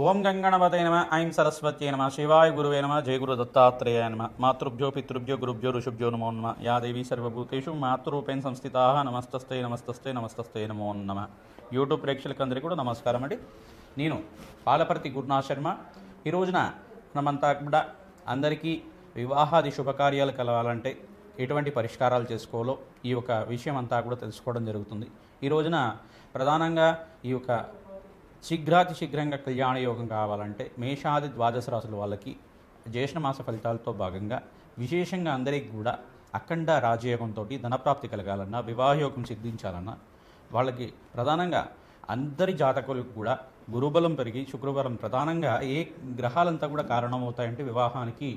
ఓం గంగణపతయ నమ ఐం సరస్వత్యై నమ శివాయ గురువే నమ జయ గురు దత్తాత్రేయాయ నమ మాతృభ్యో పితృభ్యో గురుభ్యో ఋషుభ్యో నమో నమ యా దేవీ సర్వభూతేషు మాతృరూపేణ సంస్థితా నమస్తస్తే నమస్తస్తే నమస్తస్తే నమో నమ. యూట్యూబ్ ప్రేక్షకులందరికీ కూడా నమస్కారం అండి. నేను పాలపర్తి గురునాథ్ శర్మ. ఈ రోజున మనమంతా కూడా అందరికీ వివాహాది శుభకార్యాలు కలవాలంటే ఎటువంటి పరిష్కారాలు చేసుకోవాలో ఈ యొక్క విషయం అంతా కూడా తెలుసుకోవడం జరుగుతుంది. ఈ రోజున ప్రధానంగా ఈ యొక్క శీఘ్రాతి శీఘ్రంగా కళ్యాణ యోగం కావాలంటే మేషాది ద్వాదశ రాశుల వాళ్ళకి జ్యేష్ఠమాస ఫలితాలతో భాగంగా విశేషంగా అందరికీ కూడా అఖండ రాజయోగంతో ధనప్రాప్తి కలగాలన్నా వివాహయోగం సిద్ధించాలన్నా వాళ్ళకి ప్రధానంగా అందరి జాతకులకు కూడా గురుబలం పెరిగి శుక్రబలం ప్రధానంగా ఏ గ్రహాలంతా కూడా కారణమవుతాయంటే వివాహానికి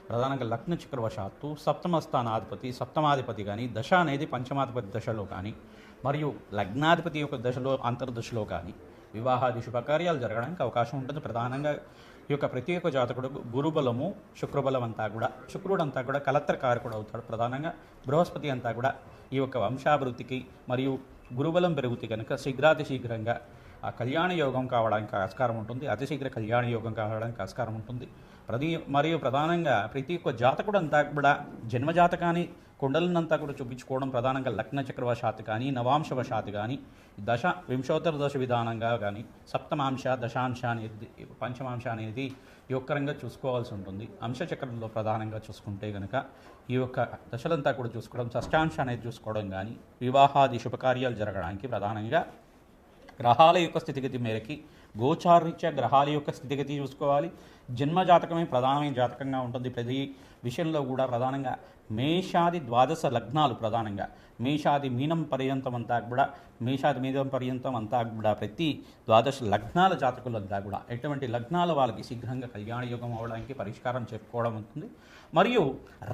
ప్రధానంగా లగ్న చక్రవశాత్తు సప్తమ స్థానాధిపతి సప్తమాధిపతి కానీ దశ అనేది పంచమాధిపతి దశలో కానీ మరియు లగ్నాధిపతి యొక్క దశలో అంతర్దశలో కానీ వివాహాది శుభకార్యాలు జరగడానికి అవకాశం ఉంటుంది. ప్రధానంగా ఈ యొక్క ప్రతి ఒక్క జాతకుడు గురుబలము శుక్రబలం అంతా కూడా శుక్రుడు అంతా కూడా కలత్ర కారకుడు అవుతాడు. ప్రధానంగా బృహస్పతి అంతా కూడా ఈ యొక్క వంశాభివృద్ధికి మరియు గురుబలం పెరుగుతుంది కనుక శీఘ్రాతి శీఘ్రంగా ఆ కళ్యాణ యోగం కావడానికి ఆస్కారం ఉంటుంది. అతి శీఘ్ర కళ్యాణ యోగం కావడానికి ఆస్కారం ఉంటుంది. మరియు ప్రధానంగా ప్రతి ఒక్క జాతకుడు అంతా కూడా జన్మజాతకాన్ని కుండలనంతా కూడా చూపించుకోవడం ప్రధానంగా లగ్న చక్రవశాత్తు కానీ నవాంశవశాత్తు కానీ దశ వింశోత్తర దశ విధానంగా కానీ సప్తమాంశ దశాంశ అనేది పంచమాంశ అనేది యొక్కరంగా చూసుకోవాల్సి ఉంటుంది. అంశచక్రంలో ప్రధానంగా చూసుకుంటే కనుక ఈ యొక్క దశలంతా కూడా చూసుకోవడం షష్టాంశ అనేది చూసుకోవడం కానీ వివాహాది శుభకార్యాలు జరగడానికి ప్రధానంగా గ్రహాల యొక్క స్థితిగతి మేరకి గోచారరీత్యా గ్రహాల యొక్క స్థితిగతి చూసుకోవాలి. జన్మజాతకమే ప్రధానమైన జాతకంగా ఉంటుంది. ప్రతి విషయంలో కూడా ప్రధానంగా మేషాది ద్వాదశ లగ్నాలు ప్రధానంగా మేషాది మీనం పర్యంతం అంతా కూడా మేషాది మీనం పర్యంతం అంతా కూడా ప్రతి ద్వాదశ లగ్నాల జాతకులంతా కూడా ఎటువంటి లగ్నాల వాళ్ళకి శీఘ్రంగా కళ్యాణ యోగం అవ్వడానికి పరిష్కారం చెప్పుకోవడం ఉంటుంది. మరియు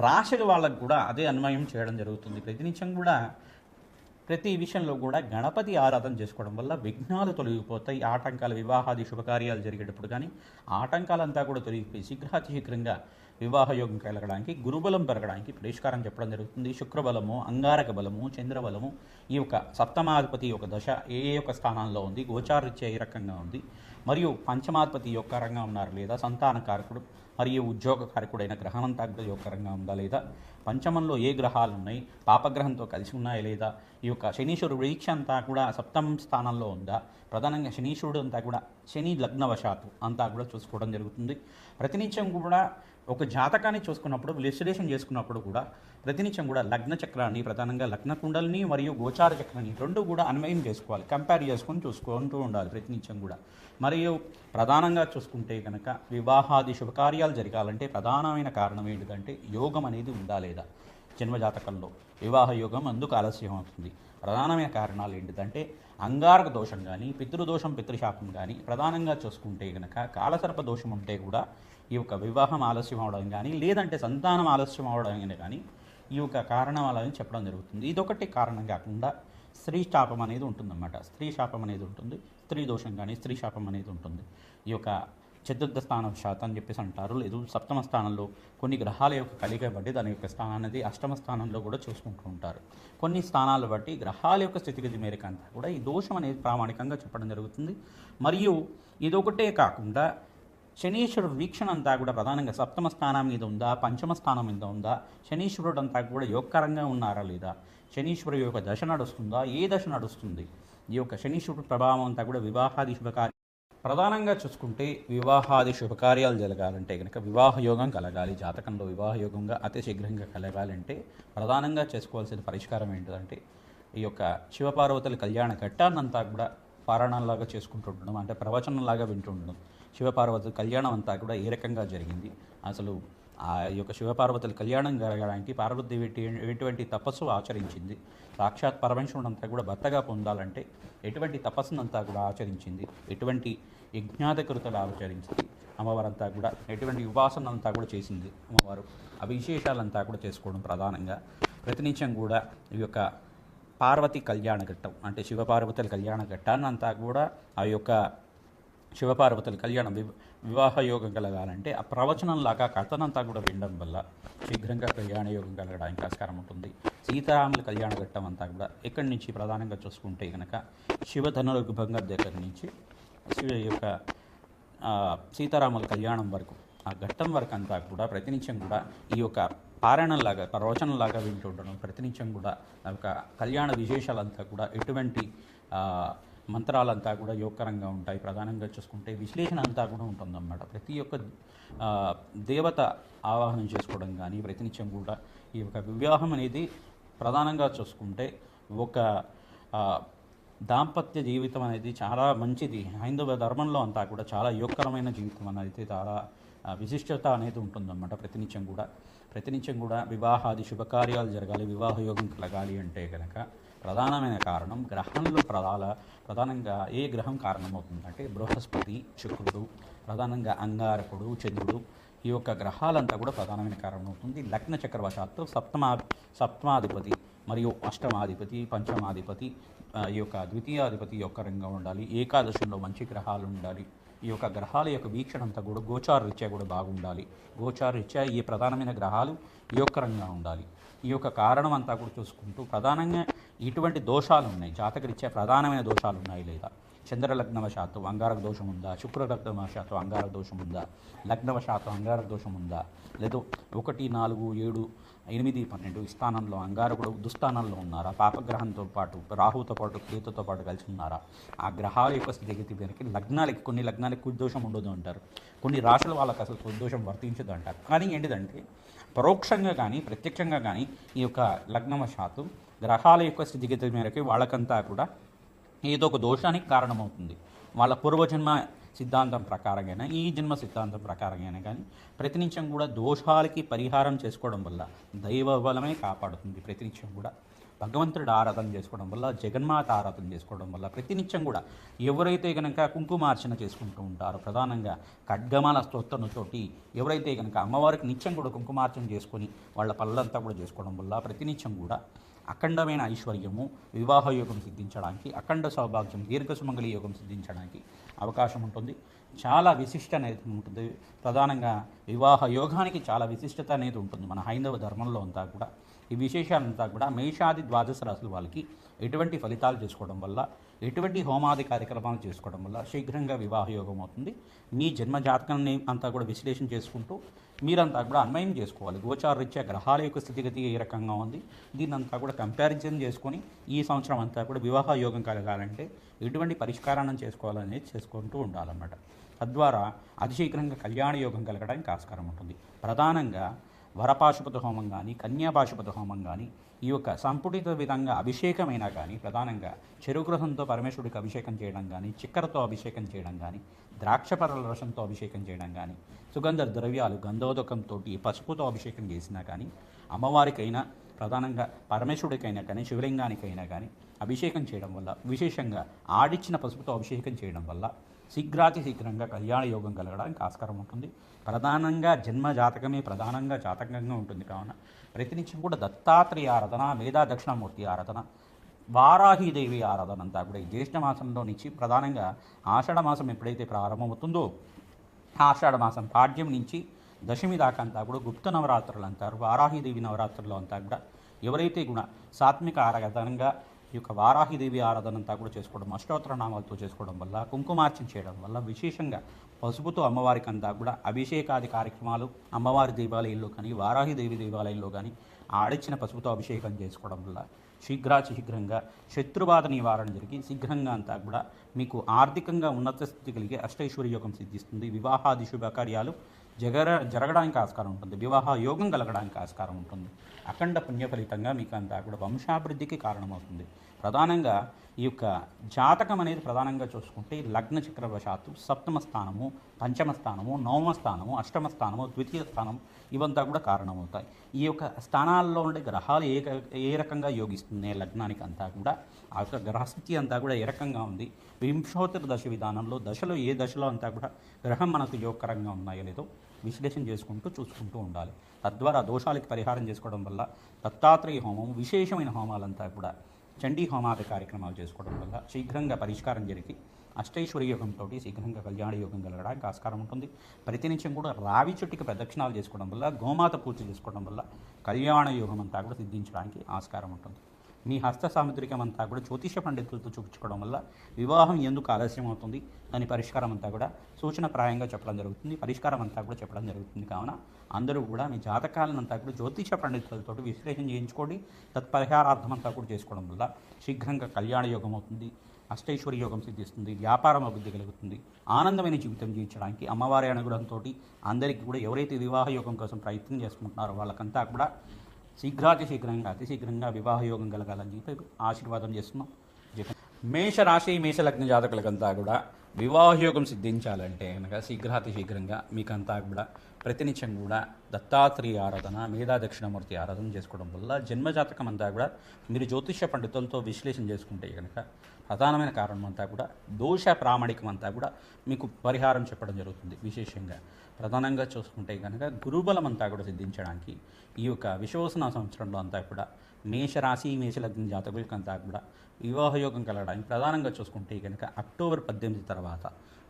రాశుల వాళ్ళకు కూడా అదే అన్వయం చేయడం జరుగుతుంది. ప్రతినిత్యం కూడా ప్రతి విషయంలో కూడా గణపతి ఆరాధన చేసుకోవడం వల్ల విఘ్నాలు తొలగిపోతాయి. ఆటంకాలు వివాహాది శుభకార్యాలు జరిగేటప్పుడు కానీ ఆటంకాలంతా కూడా తొలగిపోయి శీఘ్రాతి శీఘ్రంగా వివాహయోగం కలగడానికి గురుబలం పెరగడానికి పరిష్కారం చెప్పడం జరుగుతుంది. శుక్రబలము అంగారక బలము చంద్రబలము ఈ యొక్క సప్తమాధిపతి యొక్క దశ ఏ యొక్క స్థానాల్లో ఉంది, గోచారరీత్యా ఏ రకంగా ఉంది, మరియు పంచమాధిపతి యొక్క రంగా ఉన్నారు లేదా సంతాన కారకుడు మరియు ఉద్యోగ కారకుడైన గ్రహం అంతా యొక్కరంగా ఉందా లేదా, పంచమంలో ఏ గ్రహాలు ఉన్నాయి, పాపగ్రహంతో కలిసి ఉన్నాయా లేదా, ఈ యొక్క శనీశ్వరుడు వీక్ష అంతా కూడా సప్తమ స్థానంలో ఉందా, ప్రధానంగా శనీశ్వరుడు అంతా కూడా శని లగ్నవశాత్తు అంతా కూడా చూసుకోవడం జరుగుతుంది. ప్రతినిత్యం కూడా ఒక జాతకాన్ని చూసుకున్నప్పుడు విశ్లేషణ చేసుకున్నప్పుడు కూడా ప్రతినిత్యం కూడా లగ్న చక్రాన్ని ప్రధానంగా లగ్న కుండలిని మరియు గోచార చక్రాన్ని రెండు కూడా అన్వయం చేసుకోవాలి, కంపేర్ చేసుకొని చూసుకుంటూ ఉండాలి ప్రతినిత్యం కూడా. మరియు ప్రధానంగా చూసుకుంటే కనుక వివాహాది శుభకార్యాలు జరగాలంటే ప్రధానమైన కారణం ఏంటిదంటే యోగం అనేది ఉందా లేదా. జన్మజాతకంలో వివాహ యోగం అందుకు ఆలస్యం అవుతుంది. ప్రధానమైన కారణాలు ఏంటిదంటే అంగారక దోషం కానీ పితృదోషం పితృశాపం కానీ ప్రధానంగా చూసుకుంటే కనుక కాలసర్ప దోషం ఉంటే కూడా ఈ యొక్క వివాహం ఆలస్యం అవడం కానీ లేదంటే సంతానం ఆలస్యం అవడం కానీ ఈ యొక్క కారణాలని చెప్పడం జరుగుతుంది. ఇదొకటి కారణం కాకుండా స్త్రీ శాపం అనేది ఉంటుందన్నమాట. స్త్రీ శాపం అనేది ఉంటుంది, స్త్రీ దోషం కానీ స్త్రీ శాపం అనేది ఉంటుంది. ఈ యొక్క చతుర్థ స్థానం శాతం అని చెప్పేసి అంటారు. లేదు సప్తమ స్థానంలో కొన్ని గ్రహాల యొక్క కలిగ బట్టి దాని యొక్క స్థానాన్ని అష్టమ స్థానంలో కూడా చూసుకుంటూ ఉంటారు. కొన్ని స్థానాలు బట్టి గ్రహాల యొక్క స్థితిగతి మేరకు అంతా కూడా ఈ దోషం అనేది ప్రామాణికంగా చెప్పడం జరుగుతుంది. మరియు ఇదొకటే కాకుండా శనీశ్వరుడు వీక్షణ అంతా కూడా ప్రధానంగా సప్తమ స్థానం మీద ఉందా, పంచమ స్థానం మీద ఉందా, శనీశ్వరుడు అంతా కూడా యోగకరంగా ఉన్నారా లేదా, శనీశ్వరుడు యొక్క దశ నడుస్తుందా, ఏ దశ నడుస్తుంది, ఈ యొక్క శనీశ్వరుడు ప్రభావం అంతా కూడా వివాహాది శుభకార్యాలు ప్రధానంగా చూసుకుంటే వివాహాది శుభకార్యాలు జరగాలంటే కనుక వివాహ యోగం కలగాలి. జాతకంలో వివాహ యోగంగా అతి శీఘ్రంగా కలగాలంటే ప్రధానంగా చేసుకోవాల్సిన పరిష్కారం ఏంటంటే ఈ యొక్క శివపార్వతుల కళ్యాణ ఘట్టాన్నంతా కూడా పారాయణంలాగా చేసుకుంటుండడం, అంటే ప్రవచనంలాగా వింటుండడం. శివపార్వతుల కళ్యాణం అంతా కూడా ఏ రకంగా జరిగింది, అసలు ఆ యొక్క శివపార్వతుల కళ్యాణం జరగడానికి పార్వతీదేవి ఎటువంటి తపస్సు ఆచరించింది, సాక్షాత్ పరమేశ్వరుడు అంతా కూడా భర్తగా పొందాలంటే ఎటువంటి తపస్సునంతా కూడా ఆచరించింది, ఎటువంటి యజ్ఞాధికృతలు ఆచరించింది అమ్మవారంతా కూడా, ఎటువంటి ఉపాసనంతా కూడా చేసింది అమ్మవారు, ఆ విశేషాలంతా కూడా చేసుకోవడం ప్రధానంగా. ప్రతినిత్యం కూడా ఈ యొక్క పార్వతి కళ్యాణ ఘట్టం అంటే శివపార్వతుల కళ్యాణ ఘట్టాన్ని అంతా కూడా ఆ యొక్క శివపార్వతుల కళ్యాణం వివాహ యోగం కలగాలంటే ఆ ప్రవచనంలాగా కథనంతా కూడా వినడం వల్ల శీఘ్రంగా కళ్యాణ యోగం కలగడానికి ఆస్కారం ఉంటుంది. సీతారాముల కళ్యాణ ఘట్టం అంతా కూడా ఇక్కడి నుంచి ప్రధానంగా చూసుకుంటే కనుక శివధనుర్భంగ దగ్గర నుంచి శివ యొక్క సీతారాముల కళ్యాణం వరకు, ఆ ఘట్టం వరకు అంతా కూడా ప్రతినిత్యం కూడా ఈ యొక్క పారాయణంలాగా, ప్రవచనంలాగా వింటూ ఉండడం, ప్రతినిత్యం కూడా ఆ యొక్క కళ్యాణ విశేషాలంతా కూడా ఎటువంటి మంత్రాలంతా కూడా యోగకరంగా ఉంటాయి. ప్రధానంగా చూసుకుంటే విశ్లేషణ అంతా కూడా ఉంటుందన్నమాట. ప్రతి ఒక్క దేవత ఆవాహనం చేసుకోవడం కానీ, ప్రతినిత్యం కూడా ఈ యొక్క వివాహం అనేది ప్రధానంగా చూసుకుంటే ఒక దాంపత్య జీవితం అనేది చాలా మంచిది. హైందవ ధర్మంలో అంతా కూడా చాలా యోగకరమైన జీవితం అనేది చాలా విశిష్టత అనేది ఉంటుందన్నమాట. ప్రతినిత్యం కూడా వివాహాది శుభకార్యాలు జరగాలి, వివాహ యోగం కలగాలి అంటే కనుక ప్రధానమైన కారణం గ్రహంలో ప్రధానంగా ఏ గ్రహం కారణమవుతుందంటే బృహస్పతి, శుక్రుడు, ప్రధానంగా అంగారకుడు, చంద్రుడు, ఈ యొక్క గ్రహాలంతా కూడా ప్రధానమైన కారణం అవుతుంది. లగ్న చక్రవశాత్తు సప్తమాధిపతి మరియు అష్టమాధిపతి, పంచమాధిపతి, ఈ యొక్క ద్వితీయాధిపతి యొక్క రంగా ఉండాలి. ఏకాదశంలో మంచి గ్రహాలు ఉండాలి. ఈ యొక్క గ్రహాల యొక్క వీక్షణ అంతా కూడా గోచార రీత్యా కూడా బాగుండాలి. గోచార రీత్యా ఈ ప్రధానమైన గ్రహాలు యోగకరంగా ఉండాలి. ఈ యొక్క కారణం అంతా కూడా చూసుకుంటూ ప్రధానంగా ఇటువంటి దోషాలు ఉన్నాయి, జాతకరీత్యా ప్రధానమైన దోషాలు ఉన్నాయి. లేదా చంద్రలగ్నవశాత్తు అంగారక దోషం ఉందా, శుక్రలగ్నవశాత్తు అంగారక దోషం ఉందా, లగ్నవశాత్తు అంగారక దోషం ఉందా, లేదు 1, 4, 7, 8, 12 స్థానంలో అంగారకుడు దుస్థానంలో ఉన్నారా, పాపగ్రహంతో పాటు రాహుతో పాటు కేతుతో పాటు కలిసి ఉన్నారా, ఆ గ్రహాల యొక్క స్థితిగతి మేరకి కొన్ని లగ్నాలకి కుదోషం ఉండదు అంటారు, కొన్ని రాశుల వాళ్ళకి అసలు కుదోషం వర్తించదు అంటారు. కానీ ఏంటిదంటే పరోక్షంగా కానీ ప్రత్యక్షంగా కానీ ఈ యొక్క లగ్నవశాత్తు గ్రహాల యొక్క స్థితిగతి మేరకి వాళ్ళకంతా కూడా ఏదో ఒక దోషానికి కారణమవుతుంది. వాళ్ళ పూర్వజన్మ సిద్ధాంతం ప్రకారంగానే, ఈ జన్మ సిద్ధాంతం ప్రకారంగానే కానీ ప్రతినిత్యం కూడా దోషాలకి పరిహారం చేసుకోవడం వల్ల దైవ బలమే కాపాడుతుంది. ప్రతినిత్యం కూడా భగవంతుడి ఆరాధన చేసుకోవడం వల్ల, జగన్మాత ఆరాధన చేసుకోవడం వల్ల, ప్రతినిత్యం కూడా ఎవరైతే కనుక కుంకుమార్చన చేసుకుంటూ ఉంటారో, ప్రధానంగా ఖడ్గమాల స్తోత్రంతోటి ఎవరైతే కనుక అమ్మవారికి నిత్యం కూడా కుంకుమార్చన చేసుకొని వాళ్ళ పనులంతా కూడా చేసుకోవడం వల్ల ప్రతినిత్యం కూడా అఖండమైన ఐశ్వర్యము, వివాహ యోగం సిద్ధించడానికి, అఖండ సౌభాగ్యం, దీర్ఘసుమంగళి యోగం సిద్ధించడానికి అవకాశం ఉంటుంది. చాలా విశిష్ట అనేది ఉంటుంది. ప్రధానంగా వివాహ యోగానికి చాలా విశిష్టత అనేది ఉంటుంది మన హైందవ ధర్మంలో అంతా కూడా. ఈ విశేషాలంతా కూడా మేషాది ద్వాదశ రాశుల వాళ్ళకి ఎటువంటి ఫలితాలు చేసుకోవడం వల్ల, ఎటువంటి హోమాది కార్యక్రమాలు చేసుకోవడం వల్ల శీఘ్రంగా వివాహ యోగం అవుతుంది. మీ జన్మ జాతకాన్ని అంతా కూడా విశ్లేషణ చేసుకుంటూ మీరంతా కూడా అన్వయం చేసుకోవాలి. గోచార రీత్యా గ్రహాల యొక్క స్థితిగతి ఏ రకంగా ఉంది, దీన్నంతా కూడా కంపారిజన్ చేసుకొని ఈ సంవత్సరం అంతా కూడా వివాహ యోగం కలగాలంటే ఎటువంటి పరిష్కారాన్ని చేసుకోవాలనేది చేసుకుంటూ ఉండాలన్నమాట. తద్వారా అతిశీఘ్రంగా కళ్యాణ యోగం కలగడానికి ఆస్కారం ఉంటుంది. ప్రధానంగా వరపాశుపత హోమం కానీ, కన్యాపాశుపత హోమం కానీ, ఈ యొక్క సంపుటిత విధంగా అభిషేకమైనా కానీ, ప్రధానంగా చెరుగ్రహంతో పరమేశ్వరుడికి అభిషేకం చేయడం కానీ, చక్కెరతో అభిషేకం చేయడం కానీ, ద్రాక్షపరల రసంతో అభిషేకం చేయడం కానీ, సుగంధ ద్రవ్యాలు గంధోదకంతో పసుపుతో అభిషేకం చేసినా కానీ, అమ్మవారికైనా ప్రధానంగా పరమేశ్వరుడికైనా కానీ, శివలింగానికైనా కానీ అభిషేకం చేయడం వల్ల, విశేషంగా ఆడిచ్చిన పసుపుతో అభిషేకం చేయడం వల్ల శీఘ్రంగా కళ్యాణ యోగం కలగడానికి ఆస్కారం ఉంటుంది. ప్రధానంగా జన్మ జాతకమే ప్రధానంగా జాతకంగా ఉంటుంది. కావున ప్రతినిత్యం కూడా దత్తాత్రేయ ఆరాధన, మేధా దక్షిణామూర్తి ఆరాధన, వారాహీదేవి ఆరాధన అంతా కూడా ఈ జ్యేష్ఠ మాసంలో నుంచి ప్రధానంగా ఆషాఢ మాసం ఎప్పుడైతే ప్రారంభమవుతుందో ఆషాఢ మాసం పాడ్యం నుంచి దశమి దాకా అంతా కూడా గుప్త నవరాత్రులు అంటారు. వారాహీదేవి నవరాత్రుల్లో అంతా కూడా ఎవరైతే కూడా సాత్విక ఆరాధనంగా ఈ యొక్క వారాహిదేవి ఆరాధన అంతా కూడా చేసుకోవడం, అష్టోత్తర నామాలతో చేసుకోవడం వల్ల, కుంకుమార్చన చేయడం వల్ల, విశేషంగా పసుపుతో అమ్మవారికి అంతా కూడా అభిషేకాది కార్యక్రమాలు అమ్మవారి దేవాలయంలో కానీ, వారాహిదేవి దేవాలయంలో కానీ ఆడిచ్చిన పసుపుతో అభిషేకం చేసుకోవడం వల్ల శీఘ్రంగా శత్రుబాధ నివారణ జరిగి శీఘ్రంగా అంతా కూడా మీకు ఆర్థికంగా ఉన్నత స్థితి కలిగే అష్టైశ్వర్య యోగం సిద్ధిస్తుంది. వివాహాది శుభకార్యాలు జరగడానికి ఆస్కారం ఉంటుంది. వివాహ యోగం కలగడానికి ఆస్కారం ఉంటుంది. అఖండ పుణ్య ఫలితంగా మీకు అంతా కూడా వంశాభివృద్ధికి కారణమవుతుంది. ప్రధానంగా ఈ యొక్క జాతకం అనేది ప్రధానంగా చూసుకుంటే లగ్న చక్రవశాత్తు సప్తమ స్థానము, పంచమ స్థానము, నవమ స్థానము, అష్టమ స్థానము, ద్వితీయ స్థానం ఇవంతా కూడా కారణమవుతాయి. ఈ యొక్క స్థానాల్లో ఉండే గ్రహాలు ఏ రకంగా యోగిస్తున్నాయి లగ్నానికి అంతా కూడా, ఆ యొక్క గ్రహస్థితి అంతా కూడా ఏ రకంగా ఉంది, వింశోత్తర దశ విధానంలో దశలో ఏ దశలో అంతా కూడా గ్రహం మనకు యోగకరంగా ఉన్నాయో లేదో విశ్లేషణ చూసుకుంటూ ఉండాలి. తద్వారా దోషాలకి పరిహారం చేసుకోవడం వల్ల దత్తాత్రేయ హోమం, విశేషమైన హోమాలంతా కూడా చండీ హోమాది కార్యక్రమాలు చేసుకోవడం వల్ల శీఘ్రంగా పరిష్కారం జరిగి అష్టైశ్వర్య యోగంతో శీఘ్రంగా కళ్యాణ యోగం కలగడానికి ఆస్కారం ఉంటుంది. ప్రతినిత్యం కూడా రావి చెట్టుకి ప్రదక్షిణాలు చేసుకోవడం వల్ల, గోమాత పూజ చేసుకోవడం వల్ల కళ్యాణ యోగం అంతా కూడా సిద్ధించడానికి ఆస్కారం ఉంటుంది. మీ హస్త సాముద్రికం అంతా కూడా జ్యోతిష పండితులతో చూపించుకోవడం వల్ల వివాహం ఎందుకు ఆలస్యం అవుతుంది దాని పరిష్కారం అంతా కూడా సూచనప్రాయంగా చెప్పడం జరుగుతుంది, పరిష్కారం అంతా కూడా చెప్పడం జరుగుతుంది. కావున అందరూ కూడా మీ జాతకాలనంతా కూడా జ్యోతిష పండితులతో విశ్లేషణ చేయించుకోండి. తత్పరిహారార్థం అంతా కూడా చేసుకోవడం వల్ల శీఘ్రంగా కళ్యాణ యోగం అవుతుంది, అష్టైశ్వర్య యోగం సిద్ధిస్తుంది, వ్యాపారం అభివృద్ధి కలుగుతుంది, ఆనందమైన జీవితం జీవించడానికి అమ్మవారి అనుగ్రహంతో అందరికీ కూడా ఎవరైతే వివాహ యోగం కోసం ప్రయత్నం చేసుకుంటున్నారో వాళ్ళకంతా కూడా అతి శీఘ్రంగా వివాహ యోగం కలగాలని చెప్పి ఆశీర్వాదం చేస్తున్నాం. మేషరాశి మేషలగ్న జాతకులకంతా కూడా వివాహ యోగం సిద్ధించాలంటే కనుక శీఘ్రంగా మీకంతా కూడా ప్రతినిత్యం కూడా దత్తాత్రేయ ఆరాధన, మేధా దక్షిణామూర్తి ఆరాధన చేసుకోవడం వల్ల జన్మజాతకం అంతా కూడా మీరు జ్యోతిష పండితులతో విశ్లేషణ చేసుకుంటే కనుక ప్రధానమైన కారణం అంతా కూడా దోష ప్రామాణికం అంతా కూడా మీకు పరిహారం చెప్పడం జరుగుతుంది. విశేషంగా ప్రధానంగా చూసుకుంటే కనుక గురుబలం అంతా కూడా సిద్ధించడానికి ఈ యొక్క విశ్వవసన సంవత్సరంలో అంతా కూడా మేషరాశి మేషలగ్న జాతకులకంతా కూడా వివాహయోగం కలగడానికి ప్రధానంగా చూసుకుంటే కనుక అక్టోబర్ 18 తర్వాత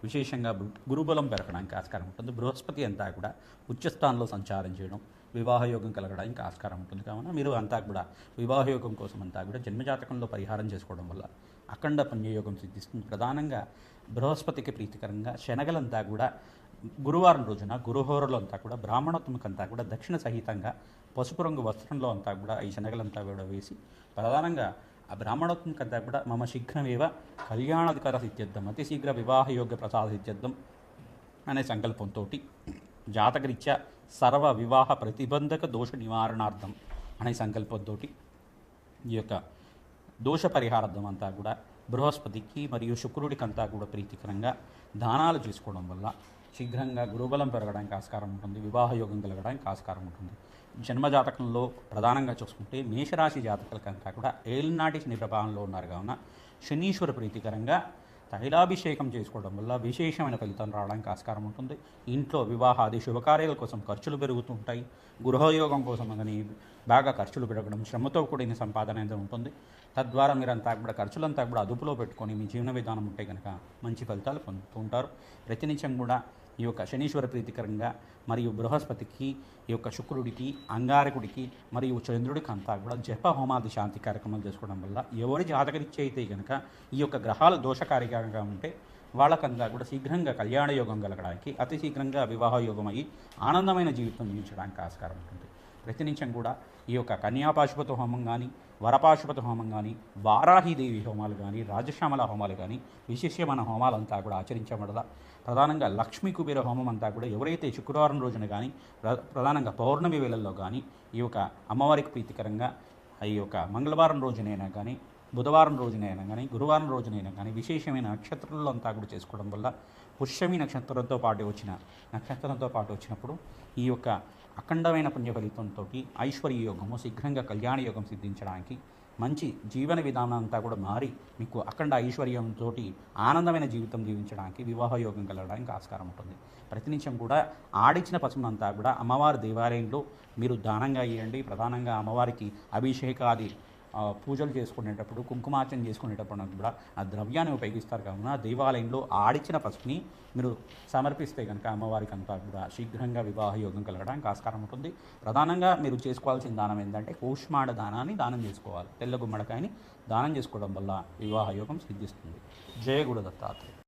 విశేషంగా గురుబలం పెరగడానికి ఆస్కారం ఉంటుంది. బృహస్పతి అంతా కూడా ఉచ్చస్థానంలో సంచారం చేయడం వివాహయోగం కలగడానికి ఆస్కారం ఉంటుంది. కావున మీరు అంతా కూడా వివాహయోగం కోసం అంతా కూడా జన్మజాతకంలో పరిహారం చేసుకోవడం వల్ల అఖండ పుణ్యయోగం సిద్ధిస్తుంది. ప్రధానంగా బృహస్పతికి ప్రీతికరంగా శనగలంతా కూడా గురువారం రోజున గురుహోరలో అంతా కూడా బ్రాహ్మణోత్తమకంతా కూడా దక్షిణ సహితంగా పసుపు రంగు వస్త్రంలో అంతా కూడా ఈ శనగలంతా కూడా వేసి ప్రధానంగా ఆ బ్రాహ్మణోత్తమకంతా కూడా మమ శీఘ్రమేవ కళ్యాణాధికార సిద్ధ్యర్థం అతి శీఘ్ర వివాహయోగ్య ప్రసాద సిద్ధ్యర్థం అనే సంకల్పంతో జాతకరీత్యా సర్వ వివాహ ప్రతిబంధక దోష నివారణార్థం అనే సంకల్పంతో ఈ యొక్క దోష పరిహారార్థం అంతా కూడా బృహస్పతికి మరియు శుక్రుడికి అంతా కూడా ప్రీతికరంగా దానాలు చేసుకోవడం వల్ల శీఘ్రంగా గురుబలం పెరగడానికి ఆస్కారం ఉంటుంది, వివాహయోగం కలగడానికి ఆస్కారం ఉంటుంది. జన్మజాతకంలో ప్రధానంగా చూసుకుంటే మేషరాశి జాతకులకంతా కూడా ఏలినాటి శని ప్రభావంలో ఉన్నారు కావున శనీశ్వర ప్రీతికరంగా తైలాభిషేకం చేసుకోవడం వల్ల విశేషమైన ఫలితం రావడానికి ఆస్కారం ఉంటుంది. ఇంట్లో వివాహాది శుభకార్యాల కోసం ఖర్చులు పెరుగుతుంటాయి. గృహయోగం కోసం అని బాగా ఖర్చులు పెరగడం, శ్రమతో కూడిన సంపాదన అనేది ఉంటుంది. తద్వారా మీరంతా కూడా ఖర్చులంతా కూడా అదుపులో పెట్టుకొని మీ జీవన విధానం ఉంటే కనుక మంచి ఫలితాలు పొందుతూ ఉంటారు. ప్రతినిత్యం కూడా ఈ యొక్క శనీశ్వర ప్రీతికరంగా మరియు బృహస్పతికి, ఈ యొక్క శుక్రుడికి, అంగారకుడికి మరియు చంద్రుడికి అంతా కూడా జప హోమాది శాంతి కార్యక్రమాలు చేసుకోవడం వల్ల ఎవరి జాతకరీత్యా అయితే కనుక ఈ యొక్క గ్రహాలు దోషకారికంగా ఉంటే వాళ్ళకంతా కూడా శీఘ్రంగా కళ్యాణ యోగం కలగడానికి, అతి శీఘ్రంగా వివాహ యోగం అయ్యి ఆనందమైన జీవితం జీవించడానికి ఆస్కారం ఉంటుంది. ప్రతినిత్యం కూడా ఈ యొక్క కన్యాపాశుపత హోమం కానీ, వరపాశుపత హోమం కానీ, వారాహిదేవి హోమాలు కానీ, రాజశ్యామల హోమాలు కానీ విశేషమైన హోమాలంతా కూడా ఆచరించబడల. ప్రధానంగా లక్ష్మీ కుబేర హోమం అంతా కూడా ఎవరైతే శుక్రవారం రోజున కానీ, ప్రధానంగా పౌర్ణమి వేళల్లో కానీ ఈ యొక్క అమ్మవారికి ప్రీతికరంగా ఈ యొక్క మంగళవారం రోజునైనా కానీ, బుధవారం రోజునైనా కానీ, గురువారం రోజునైనా కానీ విశేషమైన నక్షత్రాల్లో అంతా కూడా చేసుకోవడం వల్ల పుష్యమి నక్షత్రంతో పాటు వచ్చినప్పుడు ఈ యొక్క అఖండమైన పుణ్య ఫలితంతో ఐశ్వర్య యోగము శీఘ్రంగా కళ్యాణ యోగం సిద్ధించడానికి మంచి జీవన విధానం అంతా కూడా మారి మీకు అఖండ ఐశ్వర్యంతో ఆనందమైన జీవితం జీవించడానికి వివాహ యోగం కలగడానికి ఆస్కారం ఉంటుంది. ప్రతినిత్యం కూడా ఆడిచిన పసుపునంతా కూడా అమ్మవారి దేవాలయంలో మీరు దానంగా ఇవ్వండి. ప్రధానంగా అమ్మవారికి అభిషేకాది పూజలు చేసుకునేటప్పుడు, కుంకుమార్చన చేసుకునేటప్పుడు కూడా ఆ ద్రవ్యాన్ని ఉపయోగిస్తారు. కావున దేవాలయంలో ఆడిచిన పసుపుని మీరు సమర్పిస్తే కనుక అమ్మవారికి అంతా కూడా శీఘ్రంగా వివాహ యోగం కలగడానికి ఆస్కారం ఉంటుంది. ప్రధానంగా మీరు చేసుకోవాల్సిన దానం ఏంటంటే కూష్మాండ దానాన్ని దానం చేసుకోవాలి. తెల్ల గుమ్మడికాయని దానం చేసుకోవడం వల్ల వివాహ యోగం సిద్ధిస్తుంది. జయ గురు దత్తాత్రేయ.